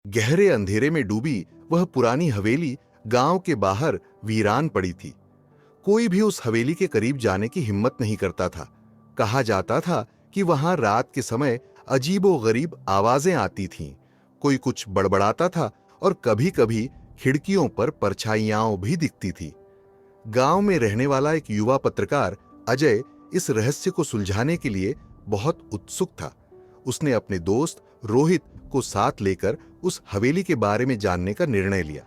गहरे अंधेरे में डूबी वह पुरानी हवेली गांव के बाहर वीरान पड़ी थी। कोई भी उस हवेली के करीब जाने की हिम्मत नहीं करता था। कहा जाता था कि वहां रात के समय अजीबोगरीब आवाजें आती थीं, कोई कुछ बड़बड़ाता था और कभी-कभी खिड़कियों पर परछाइयां भी दिखती थी। गांव में रहने वाला एक युवा पत्रकार अजय इस रहस्य को सुलझाने के लिए बहुत उत्सुक था। उसने अपने दोस्त रोहित को साथ लेकर उस हवेली के बारे में जानने का निर्णय लिया।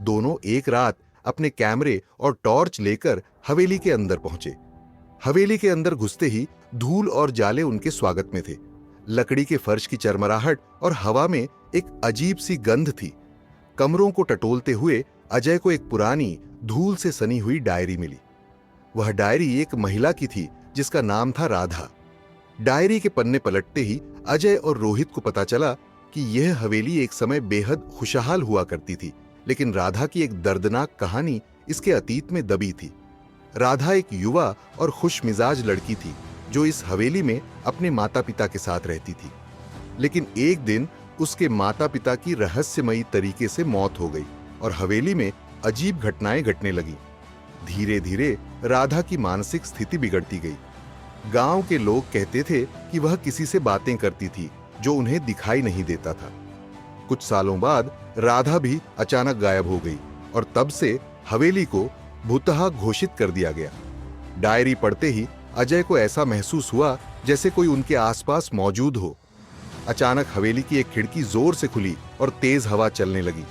दोनों एक रात अपने कैमरे और टॉर्च लेकर हवेली के अंदर पहुंचे। हवेली के अंदर घुसते ही धूल और जाले उनके स्वागत में थे। लकड़ी के फर्श की चरमराहट और हवा में एक अजीब सी गंध थी। कमरों को टटोलते हुए अजय को एक पुरानी धूल से सनी हुई डायरी मिली। वह डायरी एक महिला की थी जिसका नाम था राधा। डायरी के पन्ने पलटते ही अजय और रोहित को पता चला कि यह हवेली एक समय बेहद खुशहाल हुआ करती थी, लेकिन राधा की एक दर्दनाक कहानी इसके अतीत में दबी थी। राधा एक युवा और खुश मिजाज लड़की थी जो इस हवेली में अपने माता पिता के साथ रहती थी। लेकिन एक दिन उसके माता पिता की रहस्यमयी तरीके से मौत हो गई और हवेली में अजीब घटनाएं घटने लगीं। धीरे धीरे राधा की मानसिक स्थिति बिगड़ती गई। गांव के लोग कहते थे कि वह किसी से बातें करती थी जो उन्हें दिखाई नहीं देता था। कुछ सालों बाद राधा भी अचानक गायब हो गई और तब से हवेली को भूतहा घोषित कर दिया गया। डायरी पढ़ते ही अजय को ऐसा महसूस हुआ जैसे कोई उनके आसपास मौजूद हो। अचानक हवेली की एक खिड़की जोर से खुली और तेज हवा चलने लगी।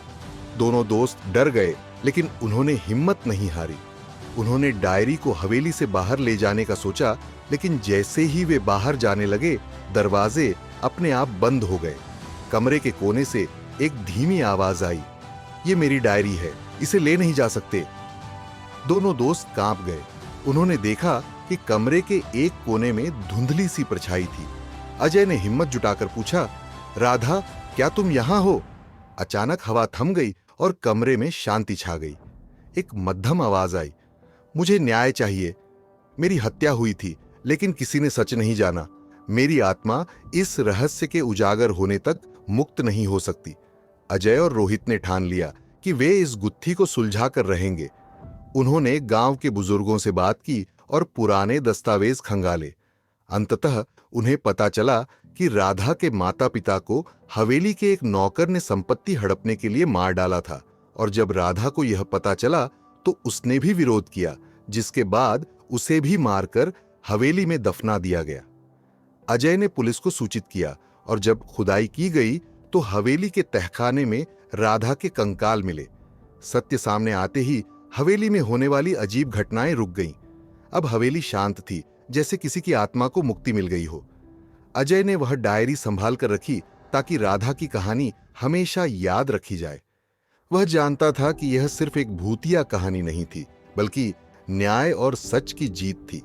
दोनों दोस्त डर गए, लेकिन उन्होंने हिम्मत नहीं हारी। उन्होंने डायरी को हवेली से बाहर ले जाने का सोचा, लेकिन जैसे ही वे बाहर जाने लगे, दरवाजे अपने आप बंद हो गए। कमरे के कोने से एक धीमी आवाज आई, "ये मेरी डायरी है, इसे ले नहीं जा सकते।" दोनों दोस्त कांप गए। उन्होंने देखा कि कमरे के एक कोने में धुंधली सी परछाई थी। अजय ने हिम्मत जुटाकर पूछा, "राधा, क्या तुम यहां हो?" अचानक हवा थम गई और कमरे में शांति छा गई। एक मध्यम आवाज आई, "मुझे न्याय चाहिए। मेरी हत्या हुई थी, लेकिन किसी ने सच नहीं जाना। मेरी आत्मा इस रहस्य के उजागर होने तक मुक्त नहीं हो सकती।" अजय और रोहित ने ठान लिया कि वे इस गुत्थी को सुलझा कर रहेंगे। उन्होंने गांव के बुजुर्गों से बात की और पुराने दस्तावेज खंगाले। अंततः उन्हें पता चला कि राधा के माता पिता को हवेली के एक नौकर ने संपत्ति हड़पने के लिए मार डाला था, और जब राधा को यह पता चला तो उसने भी विरोध किया, जिसके बाद उसे भी मारकर हवेली में दफना दिया गया। अजय ने पुलिस को सूचित किया और जब खुदाई की गई तो हवेली के तहखाने में राधा के कंकाल मिले। सत्य सामने आते ही हवेली में होने वाली अजीब घटनाएं रुक गईं। अब हवेली शांत थी, जैसे किसी की आत्मा को मुक्ति मिल गई हो। अजय ने वह डायरी संभाल कर रखी ताकि राधा की कहानी हमेशा याद रखी जाए। वह जानता था कि यह सिर्फ एक भूतिया कहानी नहीं थी, बल्कि न्याय और सच की जीत थी।